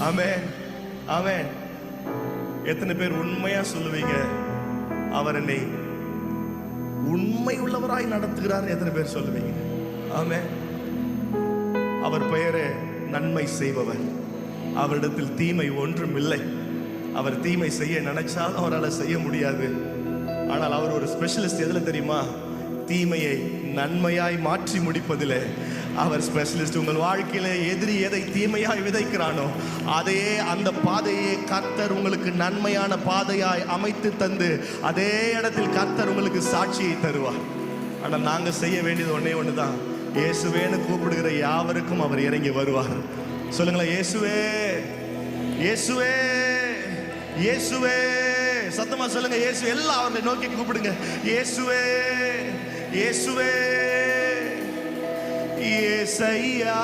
ஆமென், ஆமென். எத்தனை பேர் உண்மையா சொல்லுவீங்க, அவர் என்னை உண்மை உள்ளவராய் நடத்துகிறார்? எத்தனை பேர் சொல்லுவீங்க? ஆமென். அவர் பெயரே நன்மை செய்பவர். அவரிடத்தில் தீமை ஒன்றும் இல்லை. அவர் தீமை செய்ய நினைச்சாலும் அவரால் செய்ய முடியாது. ஆனால் அவர் ஒரு ஸ்பெஷலிஸ்ட். எதுல தெரியுமா? தீமையை நன்மையாய் மாற்றி முடிப்பதில் அவர் ஸ்பெஷலிஸ்ட். உங்கள் வாழ்க்கையில எதிரி எதை தீமையாய் விதைக்கிறானோ அதே அந்த பாதையை கர்த்தர் உங்களுக்கு நன்மையான பாதையாய் அமைத்து தந்து அதே இடத்தில் கர்த்தர் உங்களுக்கு சாட்சியை தருவார். ஆனால் நாங்கள் செய்ய வேண்டியது ஒன்னே ஒண்ணுதான். இயேசுவேன்னு கூப்பிடுகிற யாவருக்கும் அவர் இறங்கி வருவார். சொல்லுங்களேன், இயேசுவே, இயேசுவே, இயேசுவே. சத்தமா சொல்லுங்க, இயேசு. எல்லாம் அவரை நோக்கி கூப்பிடுங்க. இயேசுவே, இயேசுவே, இயேசையா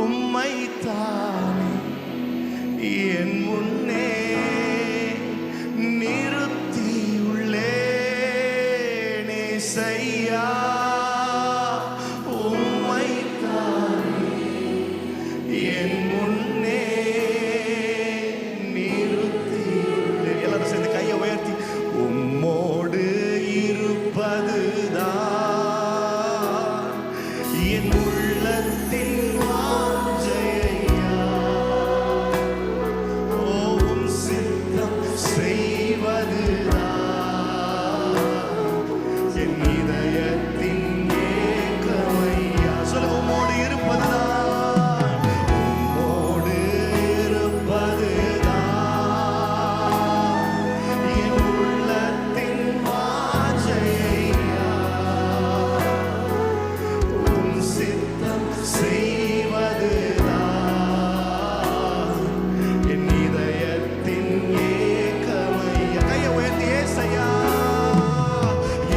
உம்மைத்தானே என் முன்னே நிறுத்தியுள்ளேன். இயேசையா உம்மைத்தானே என் முன்னே நிறுத்தியுள்ளேன். எல்லாரும் சேர்ந்து கையை உயர்த்தி, உம்மோடு இருப்பதுதான் என் உள்ளத்தின் வாஞ்சையா. ஓம் சித்தம் செய்வதுதான் என் இதயத்தின் ஏக்கமையா. சொல்லுங்க, உம்மோடு இருப்பதுதான், உம்மோடு இருப்பதுதான் என் உள்ளத்தின் வாஞ்சையா. உம் சித்தம் செய்வதுதான் என் இதயத்தின் ஏக்கமையா. கையை உயர்த்தி, ஏசையா,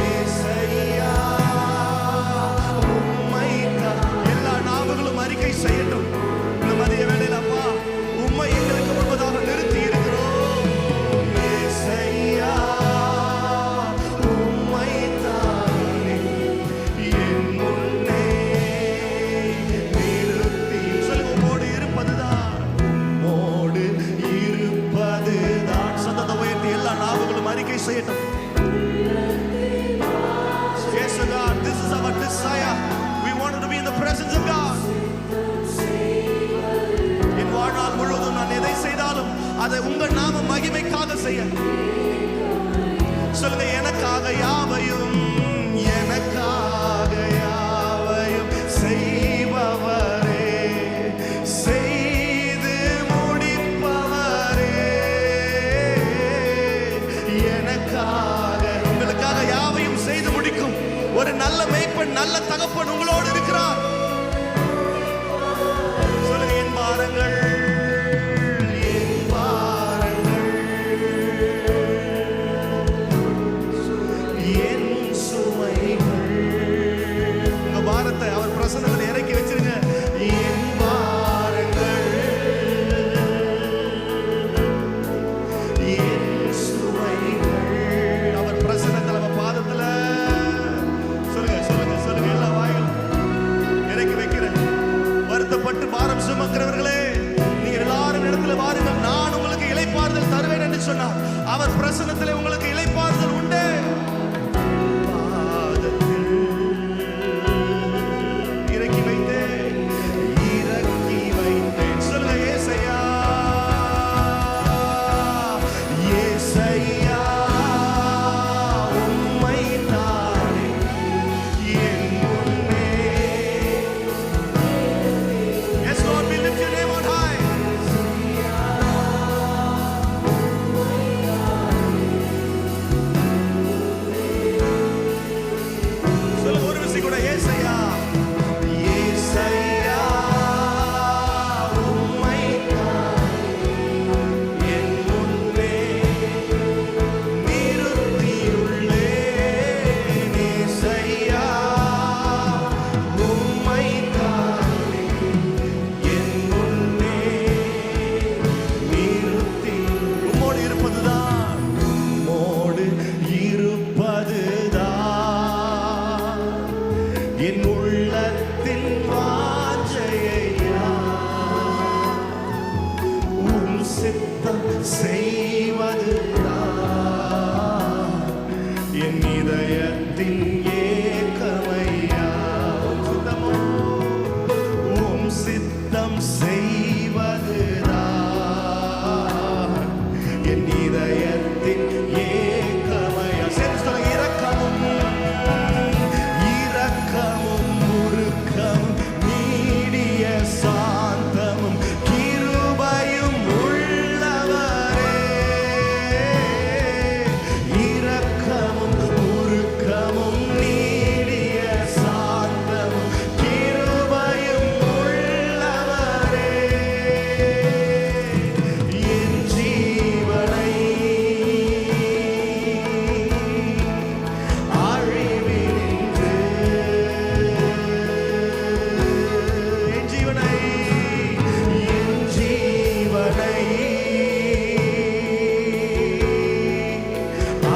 ஏசையா உம்மைத்தான். எல்லா நாவுகளும் அறிக்கை செய்யட்டும் இந்த மதிய வேளையில். அப்பா, உம்மை எங்களுக்கு முன்பதாக நிறுத்தி இருக்கிறோம். ஏசையா உம்மைத்தானே என் முன்னே நிறுத்தி. சொல்லுங்க, உம்மோடு இருப்பதுதான், உம்மோடு இருப்பதுதான். சத்தத்தை உயர்த்தி எல்லா நாவுகளும் அறிக்கை செய்யட்டும். Yes, God, this is our desire. We want to be in the presence of God. என் வாழ்நாள் முழுவதும் நான் எதை செய்தாலும் அதை உங்க நாம மகிமைக்காக செய்ய. சொல்லுங்க, எனக்காக யாவையும், எனக்காக யாவையும் செய்பவரே, செய்து முடிப்பவரே. எனக்காக, உங்களுக்காக யாவையும் செய்து முடிக்கும் ஒரு நல்ல மேய்ப்பன், நல்ல தகப்பன் உங்களோடு இருக்கிறார். சொல்லுங்க, என் பாரங்கள், என் பாரங்கள், என் சுமைகள். உங்க பாரத்தை அவர் பிரசன்னத்தில் இறக்கி வச்சிருங்க. என் பாரங்கள், என் சுமைகள் அவர் பிரசன்னத்தில், அவர் பாதத்துல. சொல்லுங்க, சொல்லுங்க, சொல்லுங்க. எல்லா வாயிலும் இறக்கி வைக்கிறேன். வருத்தப்பட்டு பாரம் சுமக்கிறவர்களே, நீங்க எல்லாரும் இடத்துல வாருங்கள், நான் உங்களுக்கு இளைப்பாறுதல் தருவேன் என்று சொன்னார். அவர் பிரசன்னத்திலே உங்களுக்கு இளைப்பாறுதல் உண்டு. பாதத்தில் இறக்கி வைத்தேன், இறக்கி வைத்தேன். சொல்லுங்க, ஏசையா, ஏசையா உம்மைத்தானே என் முன்னே. Yes, Lord, we lift your name on high. சித்தம் செய்வதுதான் என் இதயத்தின் ஏக்கமையா. உம் சித்தம் செய்வதுதான் என் இதயத்தின் ஏக்கமையா. சரி சொல்லுங்க. இரக்கமும் உருக்கமும் நீடிய சாந்தமும் கிருபையும் உள்ளவரே. இரக்கமும் உருக்கமும் நீடிய சாந்தமும் கிருபையும் உள்ளவரே. என் ஜீவனை அழிவினின்று என் ஜீவனை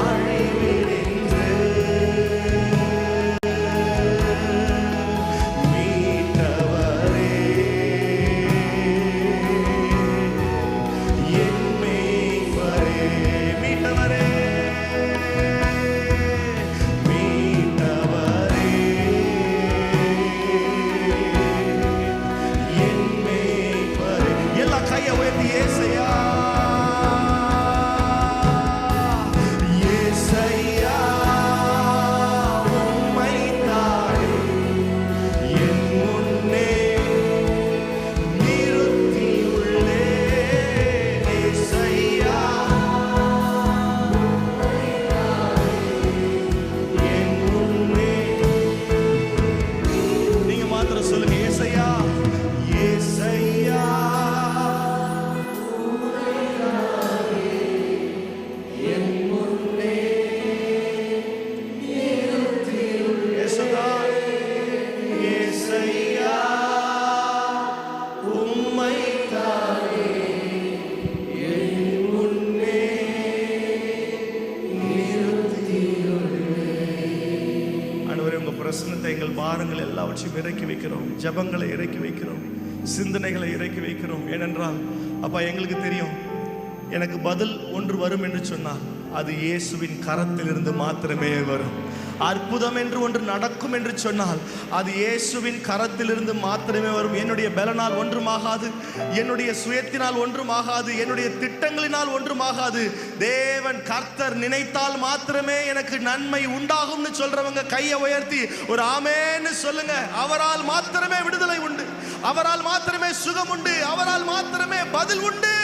அழிவினின்று மீட்டவரே. என் மேய்ப்பரே. மீட்டவரே. மீட்டவரே. என் மேய்ப்பரே. எல்லா கையை உயர்த்தி ஏசையா ஏசையா உம்மைத்தானே என் முன்னே நிறுத்தியுள்ளேன். ஏசையா என் முன்னே. நீங்க மாத்திரம் சொல்லுங்க. ஏசையா ஏசையா என் முன்னே ஏசையா ஏசையா உம்மைத்தானே என் முன்னே ஆண்டவரே, உங்க பிரசன்னத்தை, எங்கள் பாரங்கள் எல்லாவற்றையும் இறக்கி வைக்கிறோம். ஜெபங்களை இறக்கி வைக்கிறோம். சிந்தனைகளை இறக்கி வைக்கிறோம். ஏனென்றால் அப்பா, எங்களுக்கு தெரியும், எனக்கு பதில் ஒன்று வரும் என்று சொன்னால் அது இயேசுவின் கரத்திலிருந்து மாத்திரமே வரும். அற்புதம் என்று ஒன்று நடக்கும் என்று சொன்னால் அது இயேசுவின் கரத்திலிருந்து மாத்திரமே வரும். என்னுடைய பலனால் ஒன்றுமாகாது, என்னுடைய சுயத்தினால் ஒன்றுமாகாது, என்னுடைய திட்டங்களினால் ஒன்றுமாகாது. தேவன் கர்த்தர் நினைத்தால் மாத்திரமே எனக்கு நன்மை உண்டாகும்னு சொல்றவங்க கையை உயர்த்தி ஒரு ஆமென்னு சொல்லுங்க. அவரால் மாத்திரமே விடுதலை உண்டு, அவரால் மாத்திரமே சுகம் உண்டு, அவரால் மாத்திரமே பதில் உண்டு.